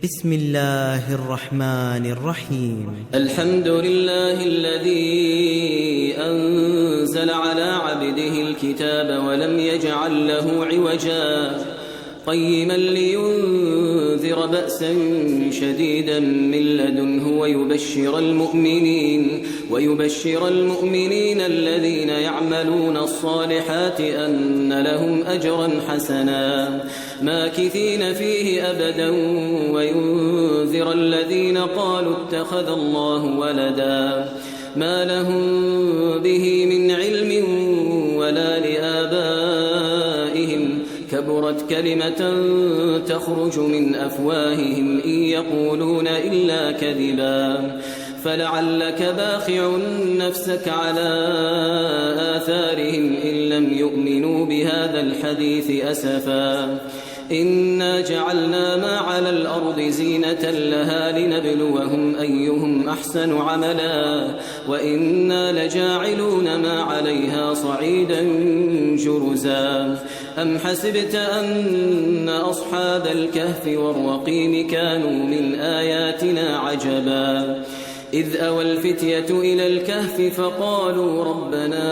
بسم الله الرحمن الرحيم. الحمد لله الذي أنزل على عبده الكتاب ولم يجعل له عوجا قيما لينذر بأسا شديدا من لدنه ويبشر المؤمنين الذين يعملون الصالحات أن لهم أجرا حسنا ماكثين فيه أبدا وينذر الذين قالوا اتخذ الله ولدا ما لهم به من علم ولا لآبائهم كبرت كلمة تخرج من أفواههم إن يقولون إلا كذبا فلعلك باخع نفسك على آثارهم إن لم يؤمنوا بهذا الحديث أسفا إنا جعلنا ما على الأرض زينة لها لنبلوهم أيهم أحسن عملا وإنا لجاعلون ما عليها صعيدا جرزا أم حسبت أن أصحاب الكهف والرقيم كانوا من آياتنا عجبا إذ أوى الفتية إلى الكهف فقالوا ربنا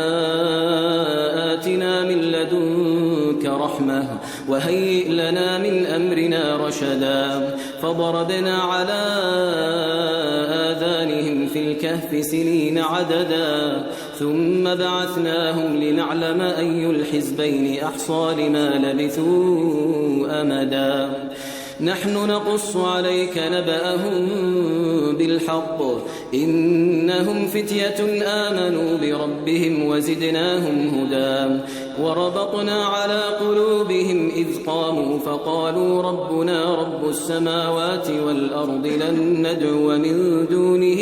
آتنا من لدنك رحمة وهيئ لنا من أمرنا رشدا فضربنا على آذانهم في الكهف سنين عددا ثم بعثناهم لنعلم أي الحزبين أحصى لما لبثوا أمدا نحن نقص عليك نبأهم بالحق إنهم فتية آمنوا بربهم وزدناهم هدى وربطنا على قلوبهم إذ قاموا فقالوا ربنا رب السماوات والأرض لن ندعو من دونه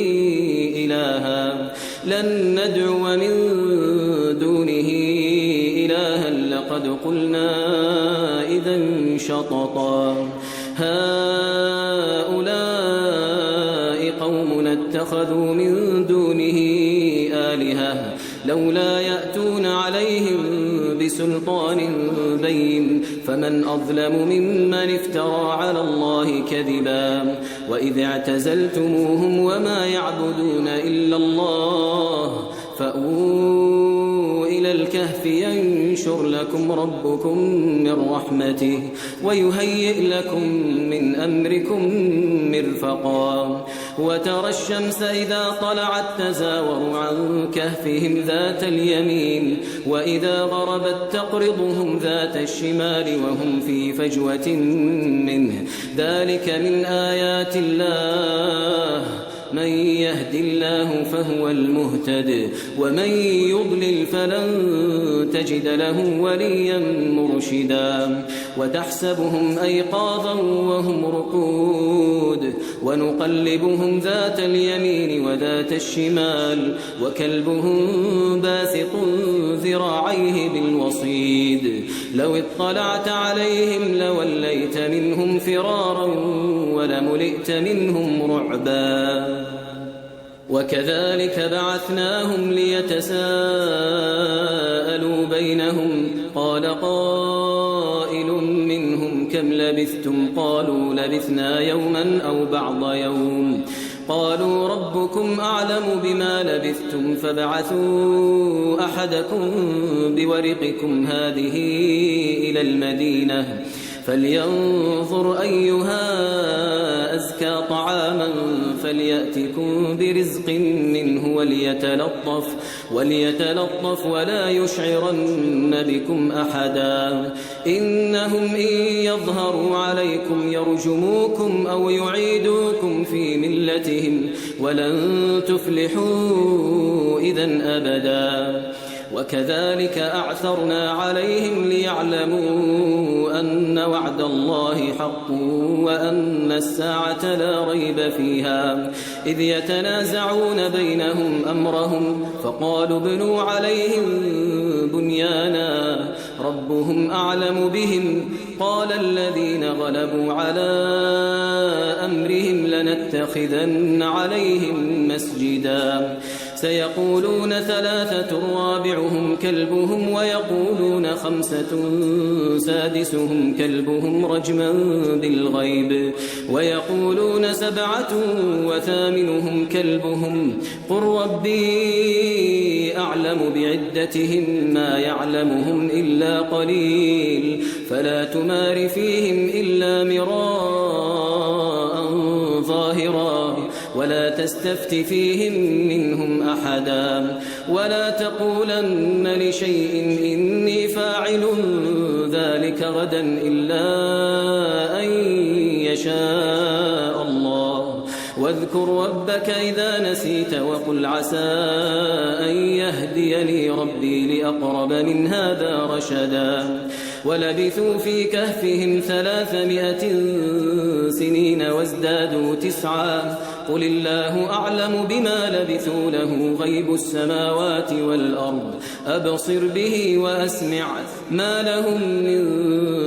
إلها لقد قلنا إذا شططا هؤلاء قومنا اتخذوا من دونه آلهة لولا يأتون عليهم بسلطان بين فمن أظلم ممن افترى على الله كذبا وإذ اعتزلتموهم وما يعبدون إلا الله فأووا إلى الكهف ينشر لكم ربكم من رحمته ويهيئ لكم من أمركم مرفقا وترى الشمس إذا طلعت تزاور عن كهفهم ذات اليمين وإذا غربت تقرضهم ذات الشمال وهم في فجوة منه ذلك من آيات الله من يهد الله فهو المهتد ومن يضلل فلن تجد له وليا مرشدا وتحسبهم أيقاظا وهم رقود ونقلبهم ذات اليمين وذات الشمال وكلبهم باسط ذراعيه بالوصيد لو اطلعت عليهم لوليت منهم فرارا ولملئت منهم رعبا وكذلك بعثناهم ليتساءلوا بينهم قال قائل منهم كم لبثتم قالوا لبثنا يوما أو بعض يوم قالوا ربكم أعلم بما لبثتم فابعثوا أحدكم بورقكم هذه إلى المدينة فلينظر أيها أزكى طعاما فليأتكم برزق منه وليتلطف ولا يشعرن بكم أحدا إنهم إن يظهروا عليكم يرجموكم أو يعيدوكم في ملتهم ولن تفلحوا إذن أبدا وكذلك أعثرنا عليهم ليعلموا أن وعد الله حق وأن الساعة لا ريب فيها إذ يتنازعون بينهم أمرهم فقالوا ابنوا عليهم بنيانا ربهم أعلم بهم قال الذين غلبوا على أمرهم لنتخذن عليهم مسجدا سيقولون 3 رابعهم كلبهم ويقولون 5 سادسهم كلبهم رجما بالغيب ويقولون 7 وثامنهم كلبهم قل ربي أعلم بعدتهم ما يعلمهم إلا قليل فلا تمار فيهم إلا مراء ظاهرا ولا تستفت فيهم منهم أحدا ولا تقولن لشيء إني فاعل ذلك غدا إلا أن يشاء الله واذكر ربك إذا نسيت وقل عسى أن يهديني ربي لأقرب من هذا رشدا ولبثوا في كهفهم 300 سنين وازدادوا 9 قل الله أعلم بما لبثوا له غيب السماوات والأرض أبصر به وأسمع ما لهم من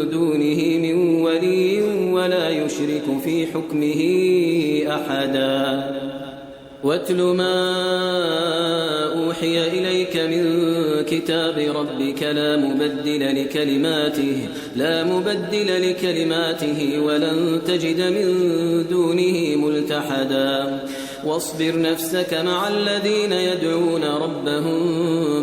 دونه من ولي ولا يشرك في حكمه أحدا واتل ما أوحي إليك من كتاب ربك لا مبدل لكلماته ولن تجد من دونه ملتحدا واصبر نفسك مع الذين يدعون ربهم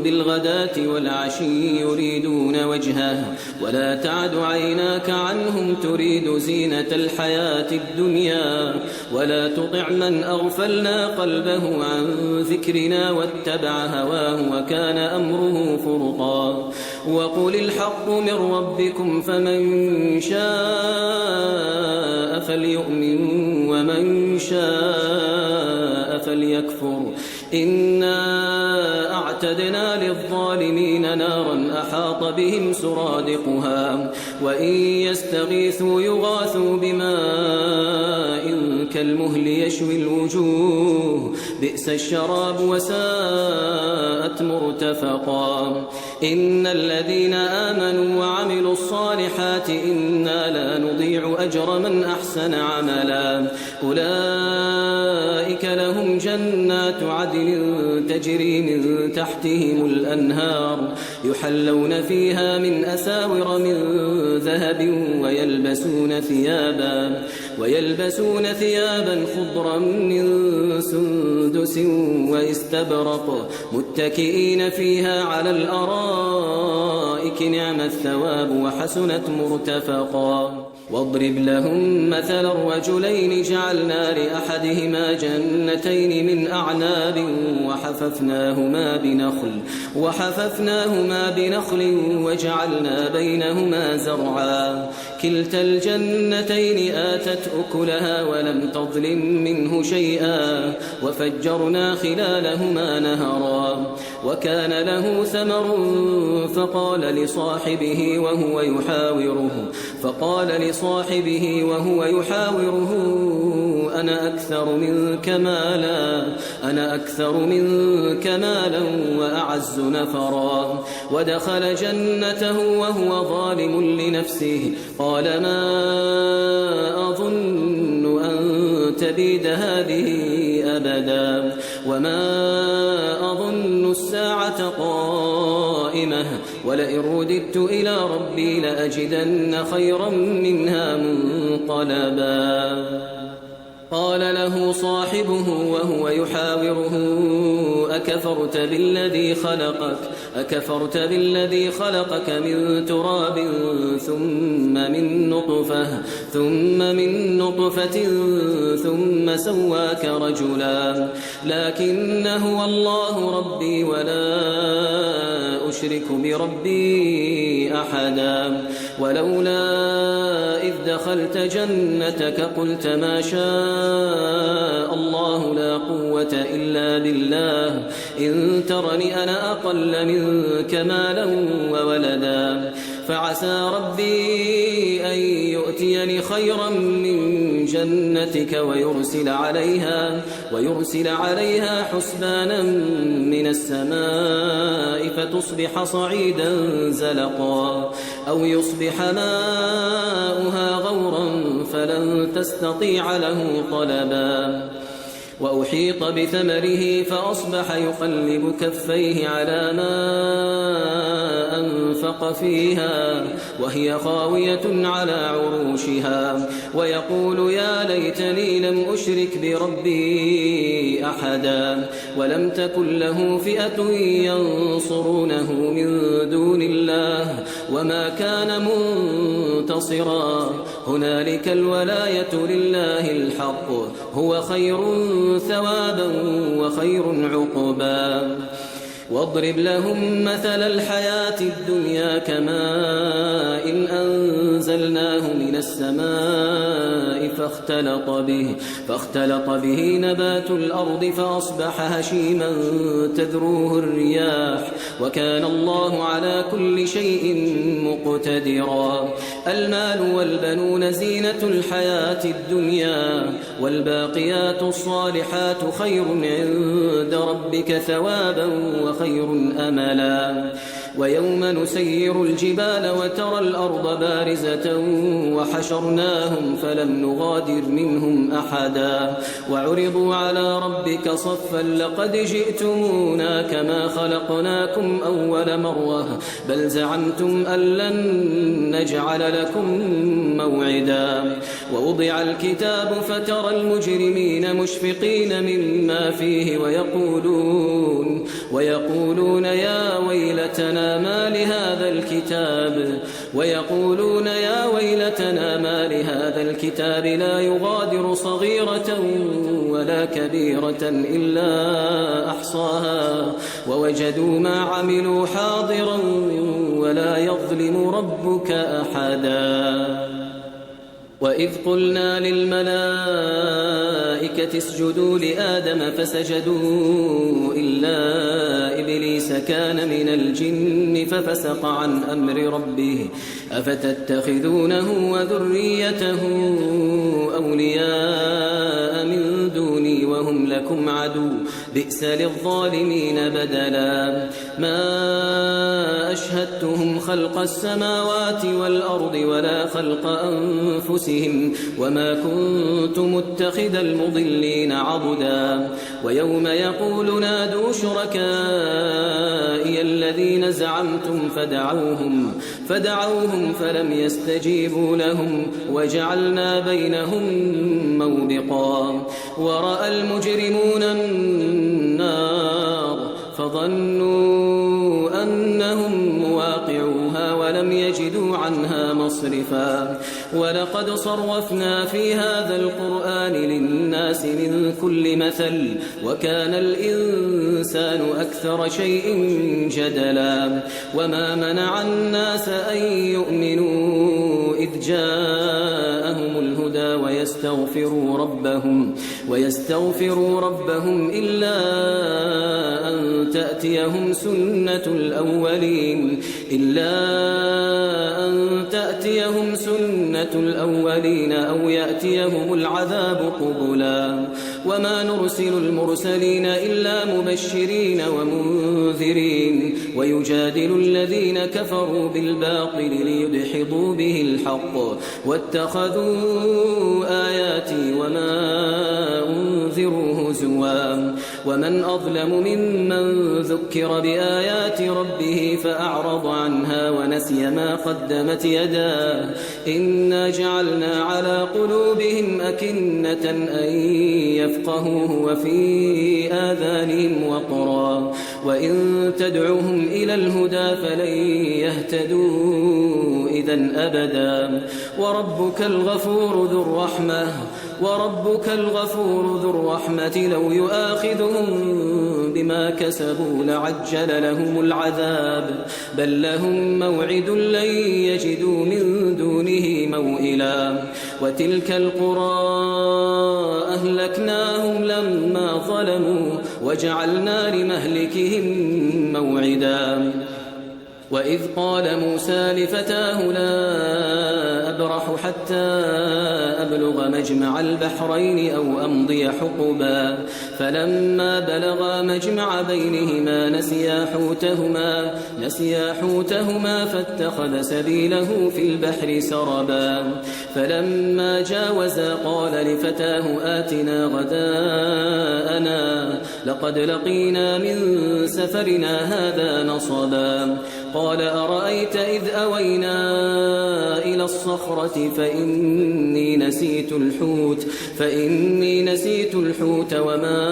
بالغداة والعشي يريدون وجهه ولا تعد عيناك عنهم تريد زينة الحياة الدنيا ولا تطع من أغفلنا قلبه عن ذكرنا واتبع هواه وكان أمره فرطا وقل الحق من ربكم فمن شاء فليؤمن ومن شاء فليكفر إنا أعتدنا للظالمين نارا أحاط بهم سرادقها وإن يستغيثوا يغاثوا بماء كالمهل يشوي الوجوه بئس الشراب وساءت مرتفقا إن الذين آمنوا وعملوا الصالحات إنا لا نضيع أجر من أحسن عملا أولئك لهم جنات عدن تجري من تحتهم الأنهار يحلون فيها من أساور من ذهب ويلبسون ثيابا خضرا من سندس واستبرق متكئين فيها على الأرائك نعم الثواب وحسنت مرتفقا واضرب لهم مثل الرجلين جعلنا لأحدهما جنتين من أعناب وحففناهما بنخل وجعلنا بينهما زرعا كلتا الجنتين آتت أكلها ولم تظلم منه شيئا وفجرنا خلالهما نهرا وكان له ثمر فقال لصاحبه وهو يحاوره أنا أكثر منك مالا وأعز نفرا ودخل جنته وهو ظالم لنفسه قال ما أظن أن تبيد هذه أبدا وما أظن الساعة قائمة ولئن رددت إلى ربي لأجدن خيرا منها منقلبا قال له صاحبه وهو يحاوره أكفرت بالذي خلقك من تراب ثم من نطفة ثم سواك رجلا لكن هو الله ربي ولا أشرك بربي أحدا ولولا إذ دخلت جنتك قلت ما شاء الله لا قوة إلا بالله إن ترني أنا أقل منك مالا وولدا فعسى ربي أن يؤتيني خيرا من جنتك ويرسل عليها حسبانا من السماء فتصبح صعيدا زلقا أو يصبح ماؤها غورا فلن تستطيع له طلبا وأحيط بثمره فأصبح يقلب كفيه على ما أنفق فيها وهي خاوية على عروشها ويقول يا ليتني لم أشرك بربي أحدا ولم تكن له فئة ينصرونه من دون الله وما كان منتصرا هنالك الولاية لله الحق هو خير ثوابا وخير عقبا واضرب لهم مثل الحياة الدنيا كماء إن أنزلناه من السماء فاختلط به نبات الأرض فأصبح هشيما تذروه الرياح وكان الله على كل شيء مقتدرا المال والبنون زينة الحياة الدنيا والباقيات الصالحات خير عند ربك ثوابا وخير أملا ويوم نسير الجبال وترى الأرض بارزة وحشرناهم فلم نغادر منهم أحدا وعرضوا على ربك صفا لقد جئتمونا كما خلقناكم أول مرة بل زعمتم أن لن نجعل لكم موعدا ووضع الكتاب فترى المجرمين مشفقين مما فيه ويقولون يا ويلتنا ما لهذا الكتاب لا يغادر صغيرة ولا كبيرة إلا أحصاها ووجدوا ما عملوا حاضرا ولا يظلم ربك أحدا وإذ قلنا للملائكة اسجدوا لآدم فسجدوا إلا إبليس كان من الجن ففسق عن أمر ربه أفتتخذونه وذريته أولياء من دوني وهم لكم عدو بئس للظالمين بدلا ما أشهدتهم خلق السماوات والأرض ولا خلق أنفسهم وما كنت متخذ المضلين عضدا ويوم يقول نادوا شركائي الذين زعمتم فدعوهم فلم يستجيبوا لهم وجعلنا بينهم موبقا ورأى المجرمون النار فظنوا أنهم مواقعوها ولم يجدوا عنها مصرفا ولقد صرفنا في هذا القرآن للناس من كل مثل وكان الإنسان أكثر شيء جدلا وما منع الناس أن يؤمنوا إذ جاءهم الهدى ويستغفروا ربهم إلا أن تأتيهم سنة الأولين أو يأتيهم العذاب قبلا وما نرسل المرسلين إلا مبشرين ومنذرين ويجادل الذين كفروا بالباطل ليدحضوا به الحق واتخذوا آياتي وما أنذروا هزوا ومن أظلم ممن ذكر بآيات ربه فأعرض عنها ونسي ما قدمت يداه إنا جعلنا على قلوبهم أكنة أن يفقهوه وفي آذانهم وقرا وإن تدعوهم إلى الهدى فلن يهتدوا إذا أبدا وربك الغفور ذو الرحمة لو يؤاخذهم بما كسبوا لعجل لهم العذاب بل لهم موعد لن يجدوا من دونه موئلا وتلك القرى أهلكناهم لما ظلموا وجعلنا لمهلكهم موعدا وإذ قال موسى لفتاه لا أبرح حتى أبلغ مجمع البحرين أو أمضي حقبا فلما بلغا مجمع بينهما نسيا حوتهما فاتخذ سبيله في البحر سربا فلما جاوزا قال لفتاه آتنا غداءنا لقد لقينا من سفرنا هذا نصبا قال أرأيت إذ أوينا إلى الصخرة فإني نسيت الحوت وما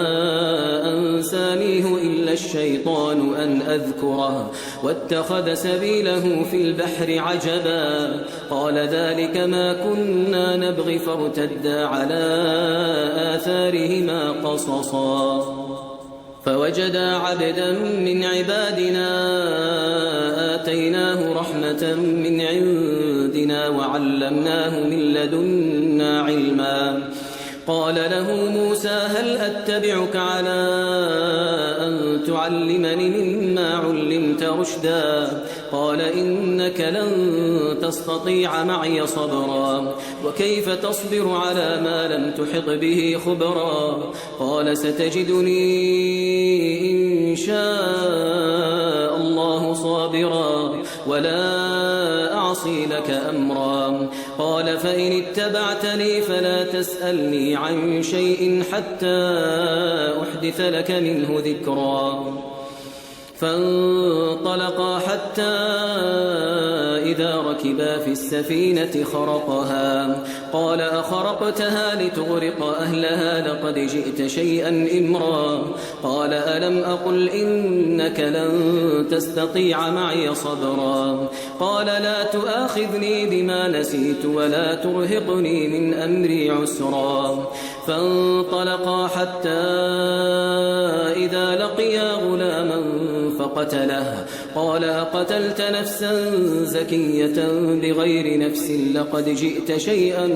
أنسانيه إلا الشيطان أن أذكره واتخذ سبيله في البحر عجبا قال ذلك ما كنا نبغي فارتدا على آثارهما قصصا فوجدا عبدا من عبادنا آتيناه رحمة من عندنا وعلمناه من لدنا علما قال له موسى هل أتبعك على أن تعلمني مما علمت رشدا قال إنك لن تستطيع معي صبرا وكيف تصبر على ما لم تحط به خبرا قال ستجدني إن شاء الله صابرا ولا أعصي لك أمرا قال فإن اتبعتني فلا تسألني عن شيء حتى أحدث لك منه ذكرا فانطلقا حتى إذا ركبا في السفينة خرقها قال أخرقتها لتغرق أهلها لقد جئت شيئا إمرا قال ألم أقل إنك لن تستطيع معي صبرا قال لا تؤاخذني بما نسيت ولا ترهقني من أمري عسرا فانطلقا حتى إذا لقيا غلاما فقتله قال أقتلت نفسا زكية بغير نفس لقد جئت شيئا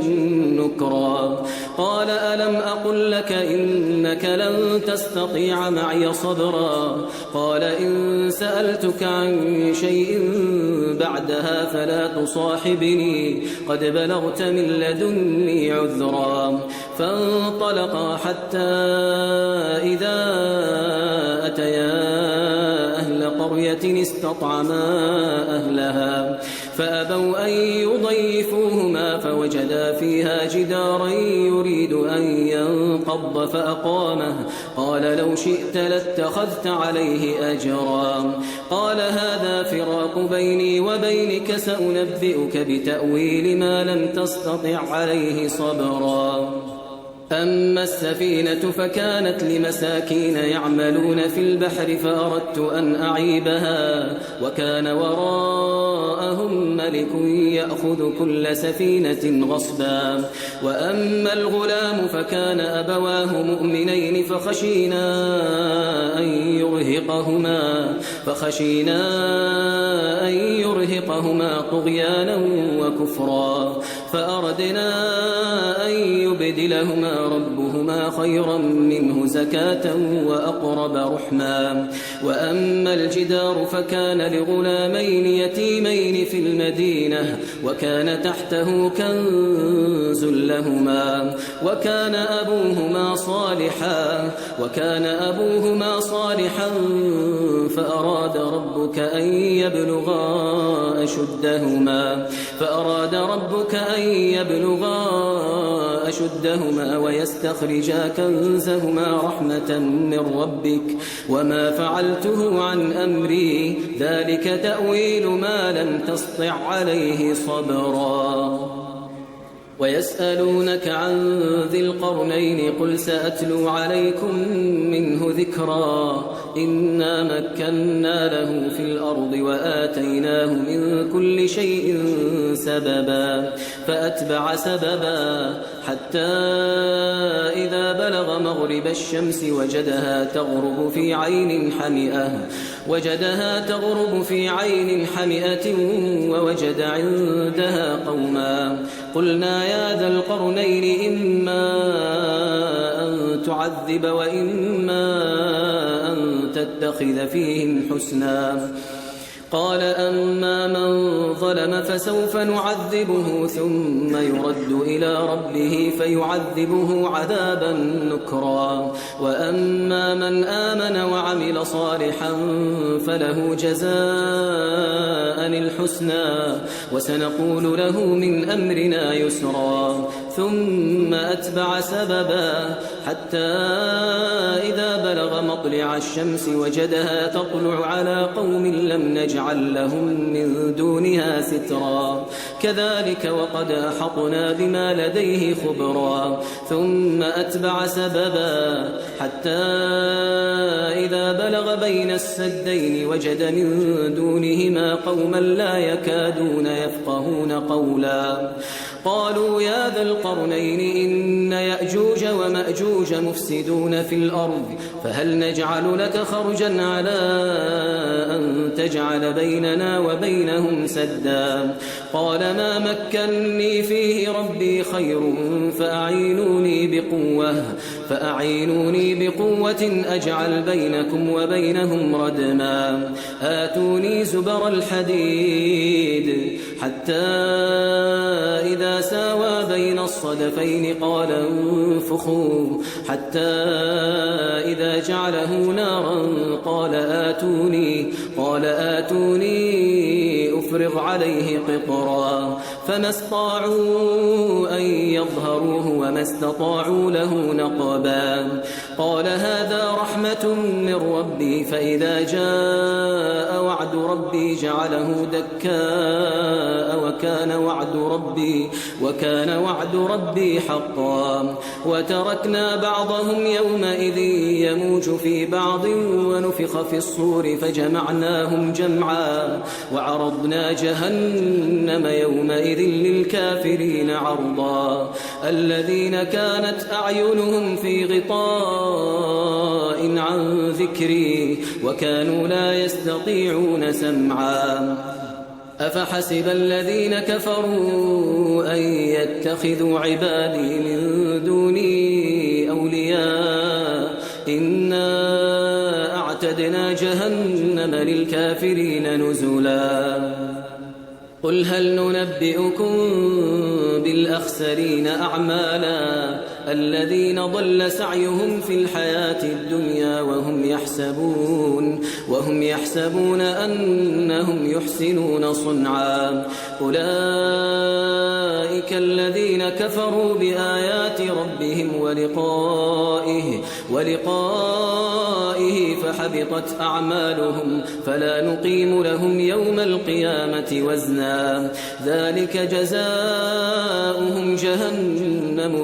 نكرا قال ألم أقل لك إنك لن تستطيع معي صبرا قال إن سألتك عن شيء بعدها فلا تصاحبني قد بلغت من لدني عذرا فانطلقا حتى إذا أتيا أهل قرية استطعما أهلها فأبوا أن يضيفوهما فوجدا فيها جدارا يريد أن ينقض فأقامه قال لو شئت لاتخذت عليه أجرا قال هذا فراق بيني وبينك سأنبئك بتأويل ما لم تستطع عليه صبرا أما السفينة فكانت لمساكين يعملون في البحر فأردت أن أعيبها وكان وراءهم ملك يأخذ كل سفينة غصبا وأما الغلام فكان أبواه مؤمنين فخشينا أن يرهقهما طغيانا وكفرا فأردنا أن يبدلهما ربهما خيرا منه زكاة وأقرب رحما وأما الجدار فكان لغلامين يتيمين في المدينة وكان تحته كنز لهما وكان أبوهما صالحا فأراد ربك أن يبلغا أشدهما ويستخرجا كنزهما رحمة من ربك وما فعلته عن أمري ذلك تأويل ما لم تسطع عليه صبرا ويسألونك عن ذي القرنين قل سأتلو عليكم منه ذكرا إنا مكنا له في الأرض وآتيناه من كل شيء سببا فأتبع سببا حتى إذا بلغ مغرب الشمس وجدها تغرب في عين حمئة ووجد عندها قوما قلنا يا ذا القرنين إما أن تعذب وإما أن تتخذ فيهم حسنا قال أما من ظلم فسوف نعذبه ثم يرد إلى ربه فيعذبه عذابا نكرا وأما من آمن وعمل صالحا فله جزاء الحسنى وسنقول له من أمرنا يسرا ثم أتبع سببا حتى إذا بلغ مطلع الشمس وجدها تطلع على قوم لم نجعل لهم من دونها سترا كذلك وقد أحطنا بما لديه خبرا ثم أتبع سببا حتى إذا بلغ بين السدين وجد من دونهما قوما لا يكادون يفقهون قولا قالوا يا ذا القرنين إن يأجوج ومأجوج مفسدون في الأرض فهل نجعل لك خرجا على أن تجعل بيننا وبينهم سدا قال ما مكني فيه ربي خير فأعينوني بقوة أجعل بينكم وبينهم ردما آتوني زبر الحديد حتى إذا ساوى بين الصدفين قال انفخوا حتى إذا جعله نارا قال آتوني أفرغ عليه قطرا فما استطاعوا أن يظهروه وما استطاعوا له نقبا قال هذا رحمة من ربي فإذا جاء وعد ربي جعله دكاء وكان وعد ربي حقا وتركنا بعضهم يومئذ يموج في بعض ونفخ في الصور فجمعناهم جمعا وعرضنا جهنم يومئذ للكافرين عرضا الذين كانت أعينهم في غطاء عن ذكري وكانوا لا يستطيعون سمعا أفحسب الذين كفروا أن يتخذوا عبادي من دوني أولياء إنا أعتدنا جهنم للكافرين نزلا قل هل ننبئكم بالأخسرين أعمالا الذين ضل سعيهم في الحياة الدنيا وهم يحسبون أنهم يحسنون صنعا أولئك الذين كفروا بآيات ربهم ولقائه فحبطت أعمالهم فلا نقيم لهم يوم القيامة وزنا ذلك جزاؤهم جهنم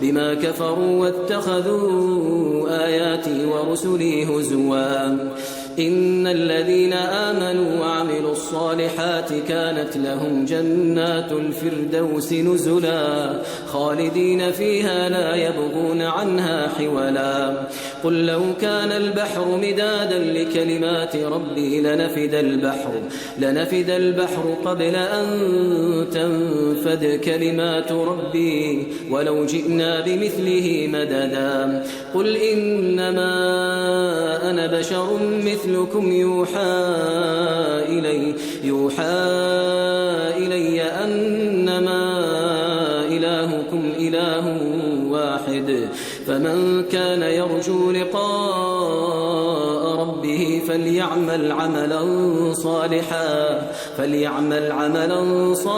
بما كفروا واتخذوا آياتي ورسلي هزوا إن الذين آمنوا وعملوا الصالحات كانت لهم جنات الفردوس نزلا خالدين فيها لا يبغون عنها حولا قل لو كان البحر مدادا لكلمات ربي لنفد البحر قبل أن تنفد كلمات ربي ولو جئنا بمثله مددا قل إنما أنا بشر مثلكم يوحى إلي أنما إلهكم إله واحد فمن كان يرجو لقاء ربه فليعمل عملا صالحا